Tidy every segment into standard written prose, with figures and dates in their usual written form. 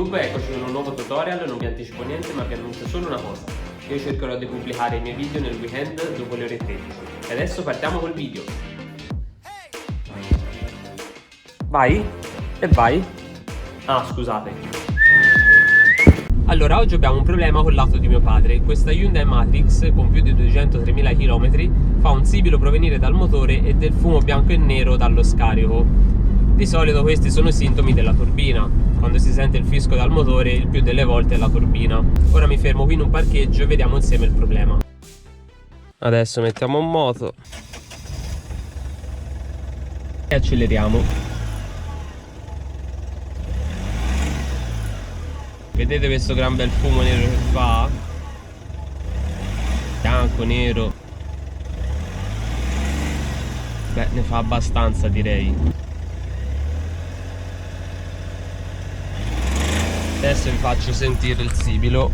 Comunque eccoci con un nuovo tutorial, non vi anticipo niente ma vi annuncio solo una cosa. Io cercherò di pubblicare i miei video nel weekend dopo le ore 13. E adesso partiamo col video. Vai? E vai? Ah, scusate. Allora, oggi abbiamo un problema con l'auto di mio padre. Questa Hyundai Matrix con più di 203.000 km fa un sibilo provenire dal motore e del fumo bianco e nero dallo scarico. Di solito questi sono sintomi della turbina. Quando si sente il fisco dal motore, il più delle volte è la turbina. Ora mi fermo qui in un parcheggio e vediamo insieme il problema. Adesso mettiamo in moto e acceleriamo. Vedete questo gran bel fumo nero che fa? Bianco, nero. Beh, ne fa abbastanza, direi. Adesso vi faccio sentire il sibilo,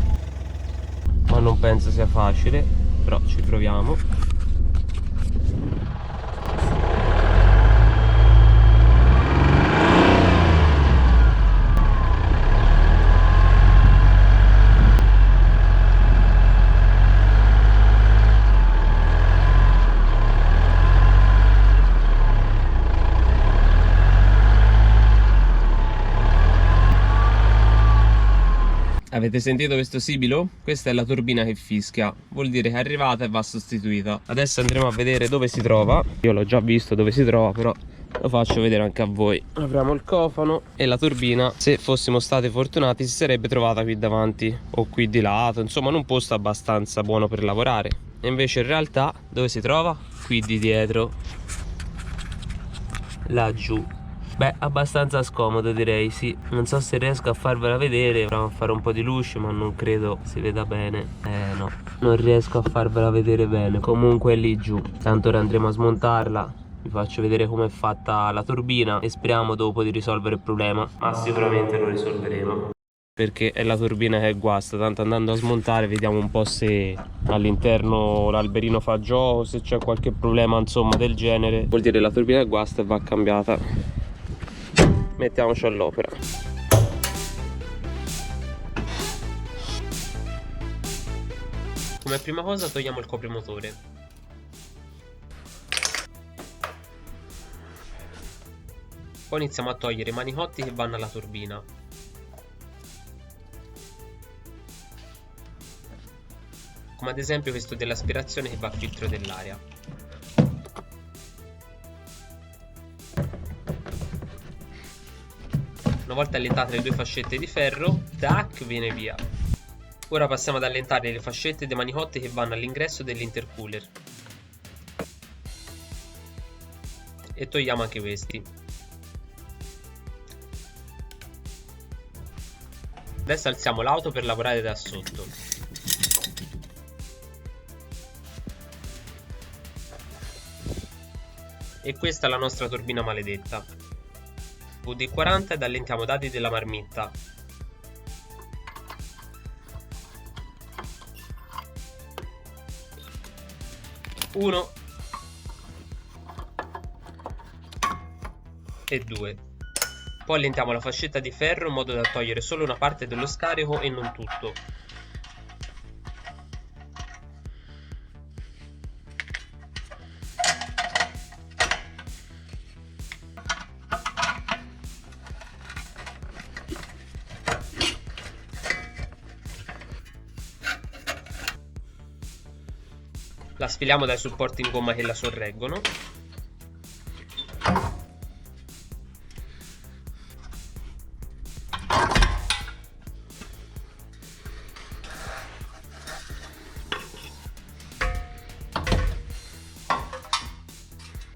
ma non penso sia facile, però ci proviamo. Avete sentito questo sibilo? Questa è la turbina che fischia, vuol dire che è arrivata e va sostituita. Adesso andremo a vedere dove si trova. Io l'ho già visto dove si trova, però lo faccio vedere anche a voi. Apriamo il cofano e la turbina, se fossimo stati fortunati, si sarebbe trovata qui davanti o qui di lato, insomma in un posto abbastanza buono per lavorare. E invece in realtà dove si trova? Qui di dietro, laggiù. Beh, abbastanza scomodo, direi, sì. Non so se riesco a farvela vedere, proviamo a fare un po' di luce, ma non credo si veda bene. No, non riesco a farvela vedere bene. Comunque è lì giù. Tanto ora andremo a smontarla. Vi faccio vedere come è fatta la turbina e speriamo dopo di risolvere il problema. Ma sicuramente lo risolveremo, perché è la turbina che guasta. Tanto andando a smontare vediamo un po' se all'interno l'alberino fa gioco, se c'è qualche problema insomma del genere. Vuol dire la turbina che guasta e va cambiata. Mettiamoci all'opera. Come prima cosa togliamo il coprimotore. Poi iniziamo a togliere i manicotti che vanno alla turbina. Come ad esempio questo dell'aspirazione che va a filtro dell'aria. Una volta allentate le due fascette di ferro, tac, viene via. Ora passiamo ad allentare le fascette dei manicotti che vanno all'ingresso dell'intercooler. E togliamo anche questi. Adesso alziamo l'auto per lavorare da sotto. E questa è la nostra turbina maledetta. VD40 ed allentiamo dati della marmitta. Uno e due. Poi allentiamo la fascetta di ferro in modo da togliere solo una parte dello scarico e non tutto. La sfiliamo dai supporti in gomma che la sorreggono.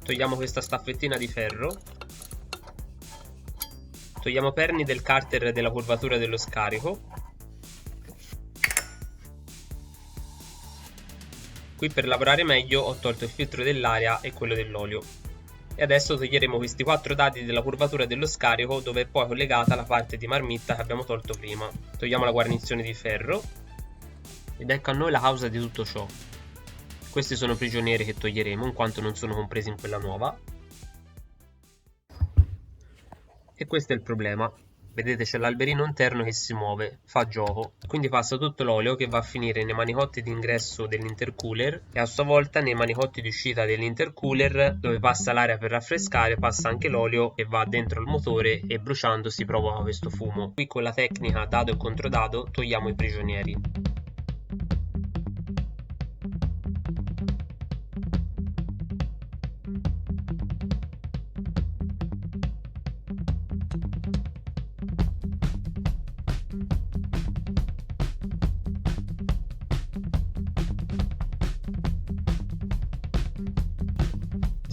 Togliamo questa staffettina di ferro. Togliamo perni del carter della curvatura dello scarico. Qui per lavorare meglio ho tolto il filtro dell'aria e quello dell'olio. E adesso toglieremo questi 4 dadi della curvatura dello scarico dove è poi collegata la parte di marmitta che abbiamo tolto prima. Togliamo la guarnizione di ferro. Ed ecco a noi la causa di tutto ciò. Questi sono prigionieri che toglieremo in quanto non sono compresi in quella nuova. E questo è il problema. vedete c'è l'alberino interno che si muove, fa gioco, quindi passa tutto l'olio che va a finire nei manicotti di ingresso dell'intercooler e a sua volta nei manicotti di uscita dell'intercooler, dove passa l'aria per raffrescare, passa anche l'olio che va dentro il motore e bruciando si provoca questo fumo. Qui con la tecnica dado e controdado togliamo i prigionieri.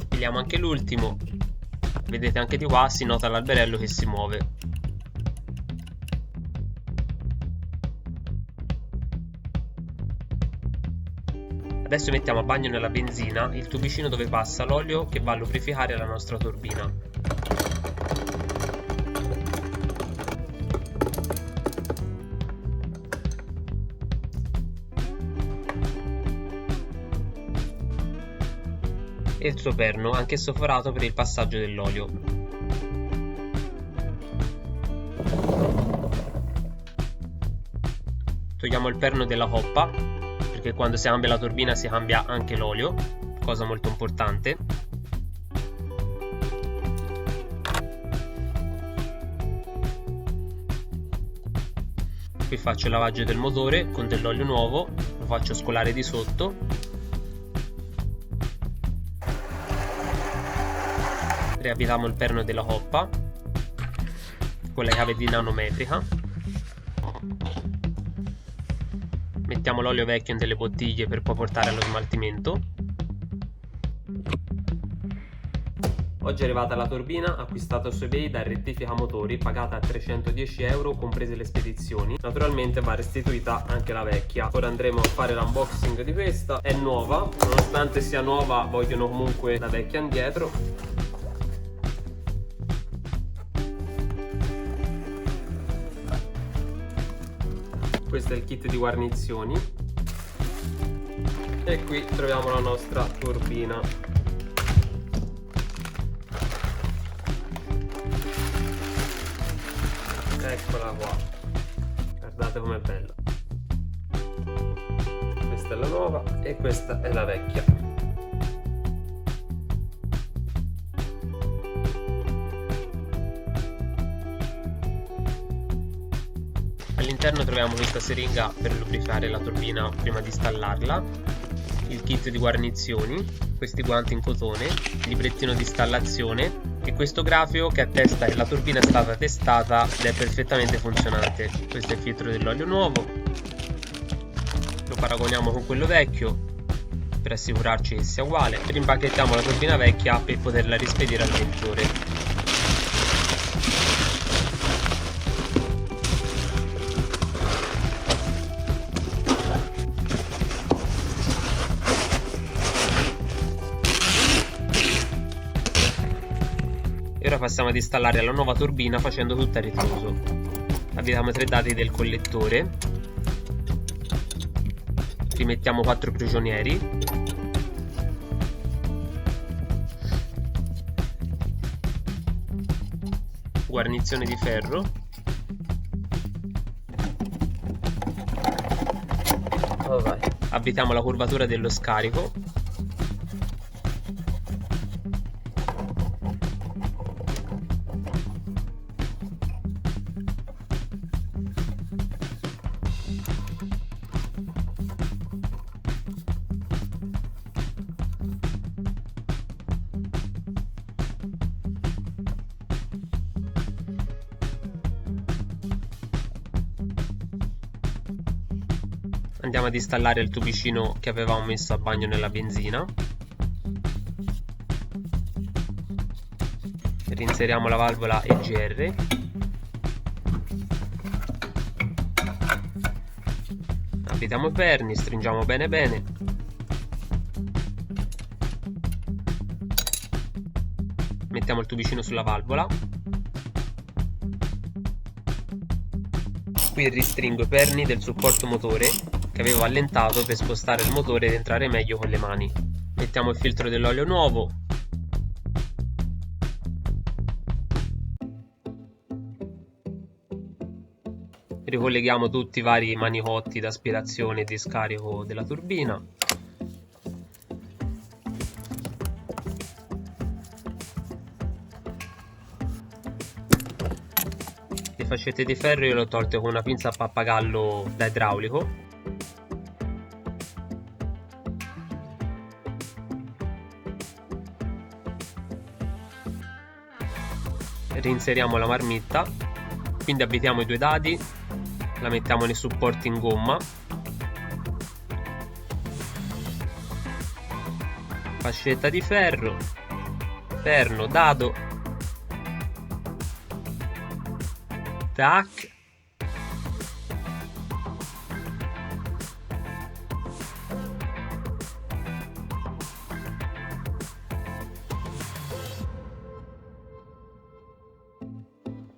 Togliamo anche l'ultimo, vedete anche di qua si nota l'alberello che si muove. Adesso mettiamo a bagno nella benzina il tubicino dove passa l'olio che va a lubrificare la nostra turbina. E il suo perno, anch'esso forato per il passaggio dell'olio. Togliamo il perno della coppa, perché quando si cambia la turbina si cambia anche l'olio, cosa molto importante. Qui faccio il lavaggio del motore con dell'olio nuovo, lo faccio scolare di sotto. Riavvitiamo il perno della coppa con la chiave di nanometrica. Mettiamo l'olio vecchio in delle bottiglie per poi portare allo smaltimento. Oggi è arrivata la turbina acquistata su eBay da Rettifica Motori, pagata a 310 euro comprese le spedizioni. Naturalmente va restituita anche la vecchia. Ora andremo a fare l'unboxing di questa. È nuova, nonostante sia nuova vogliono comunque la vecchia indietro. Questo è il kit di guarnizioni e qui troviamo la nostra turbina. Eccola qua, guardate com'è bella. Questa è la nuova e questa è la vecchia. All'interno troviamo questa seringa per lubrificare la turbina prima di installarla, il kit di guarnizioni, questi guanti in cotone, il librettino di installazione e questo grafico che attesta che la turbina è stata testata ed è perfettamente funzionante. Questo è il filtro dell'olio nuovo, lo paragoniamo con quello vecchio per assicurarci che sia uguale, rimpacchettiamo la turbina vecchia per poterla rispedire al venditore. E ora passiamo ad installare la nuova turbina facendo tutto a ritroso. Avvitiamo i 3 dadi del collettore, rimettiamo 4 prigionieri, guarnizione di ferro, avvitiamo la curvatura dello scarico, andiamo ad installare il tubicino che avevamo messo a bagno nella benzina, reinseriamo la valvola EGR, avvitiamo i perni, stringiamo bene bene, mettiamo il tubicino sulla valvola, qui ristringo i perni del supporto motore che avevo allentato per spostare il motore ed entrare meglio con le mani. Mettiamo il filtro dell'olio nuovo, ricolleghiamo tutti i vari manicotti d'aspirazione e di scarico della turbina. Le fascette di ferro io le ho tolte con una pinza a pappagallo da idraulico. Reinseriamo la marmitta, quindi avvitiamo i due dadi, la mettiamo nei supporti in gomma, fascetta di ferro, perno, dado, tac,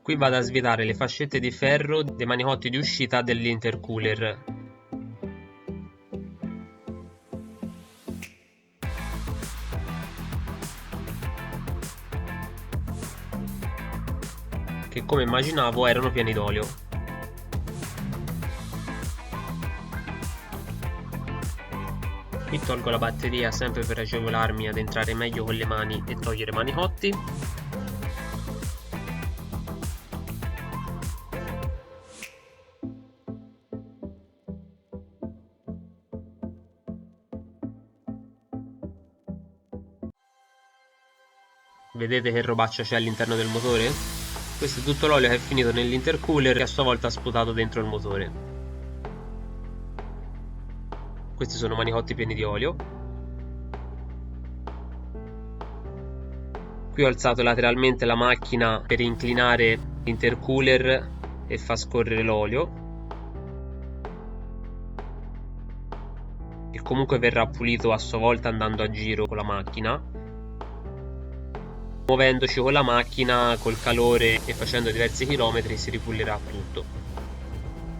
qui vado a svitare le fascette di ferro dei manicotti di uscita dell'intercooler. Che come immaginavo erano pieni d'olio. Qui tolgo la batteria sempre per agevolarmi ad entrare meglio con le mani e togliere i manicotti. Vedete che robaccia c'è all'interno del motore? Questo è tutto l'olio che è finito nell'intercooler e a sua volta ha sputato dentro il motore. Questi sono manicotti pieni di olio. Qui ho alzato lateralmente la macchina per inclinare l'intercooler e far scorrere l'olio, che comunque verrà pulito a sua volta andando a giro con la macchina. Muovendoci con la macchina, col calore e facendo diversi chilometri si ripulirà tutto.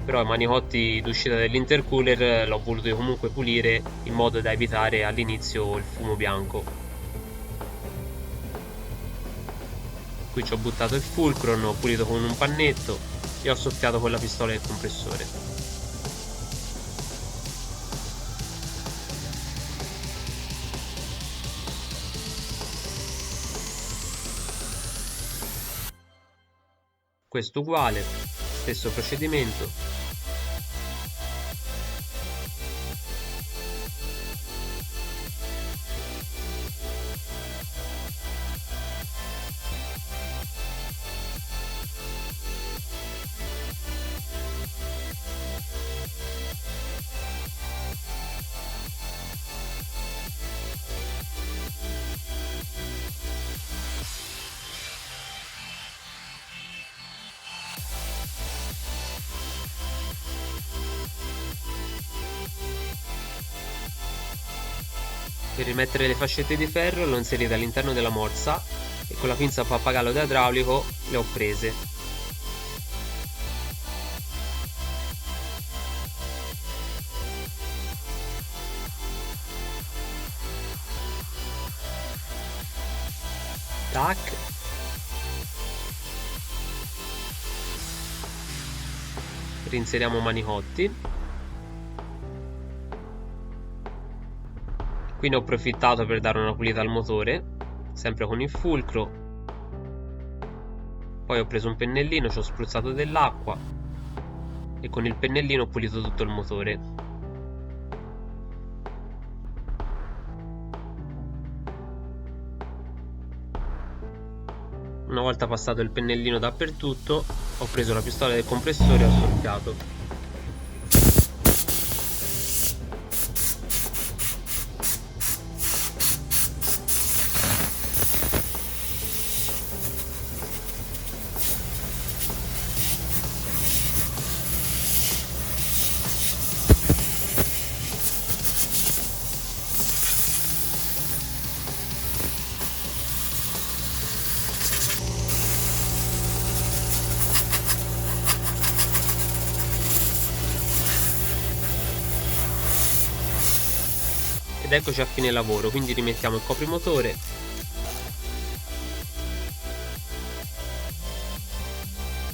Però i manicotti d'uscita dell'intercooler l'ho voluto comunque pulire in modo da evitare all'inizio il fumo bianco. Qui ci ho buttato il fulcron, ho pulito con un pannetto e ho soffiato con la pistola del compressore. Questo uguale, stesso procedimento. Per rimettere le fascette di ferro le ho inserite all'interno della morsa e con la pinza a pappagallo da idraulico le ho prese. Tac. Rinseriamo manicotti. Qui ne ho approfittato per dare una pulita al motore, sempre con il fulcro. Poi ho preso un pennellino, ci ho spruzzato dell'acqua e con il pennellino ho pulito tutto il motore. Una volta passato il pennellino dappertutto, ho preso la pistola del compressore e ho soffiato. Ed eccoci a fine lavoro, quindi rimettiamo il coprimotore,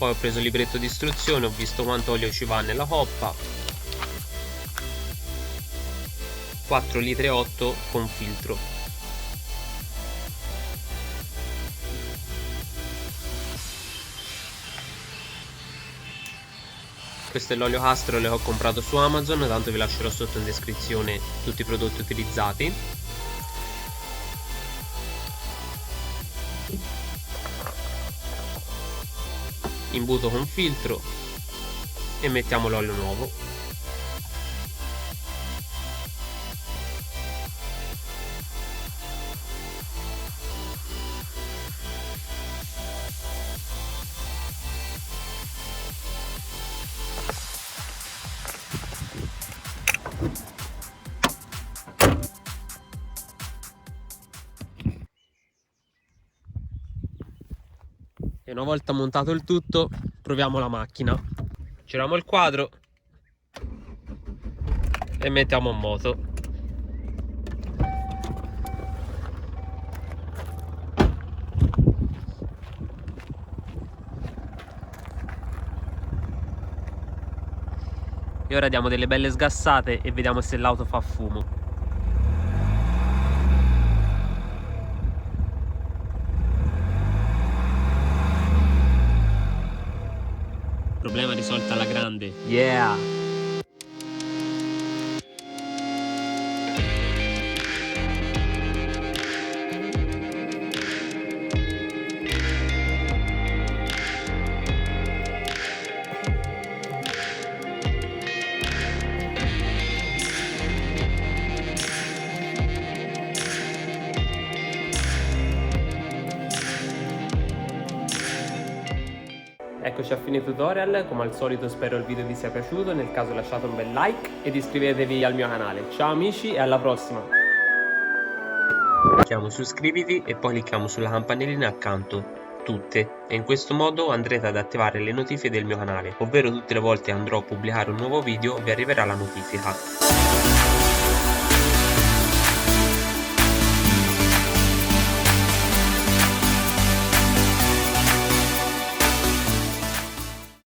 Poi ho preso il libretto di istruzione, ho visto quanto olio ci va nella coppa. 4,8 litri con filtro. Questo è l'olio Castrol che ho comprato su Amazon, tanto vi lascerò sotto in descrizione tutti i prodotti utilizzati. Imbuto con filtro e mettiamo l'olio nuovo. E una volta montato il tutto, proviamo la macchina. Giriamo il quadro e mettiamo in moto. E ora diamo delle belle sgassate e vediamo se l'auto fa fumo. Problema risolto alla grande. Yeah! Eccoci a fine tutorial, come al solito spero il video vi sia piaciuto, nel caso lasciate un bel like ed iscrivetevi al mio canale. Ciao amici e alla prossima! Clicchiamo su iscriviti e poi clicchiamo sulla campanellina accanto, tutte, e in questo modo andrete ad attivare le notifiche del mio canale, ovvero tutte le volte che andrò a pubblicare un nuovo video vi arriverà la notifica.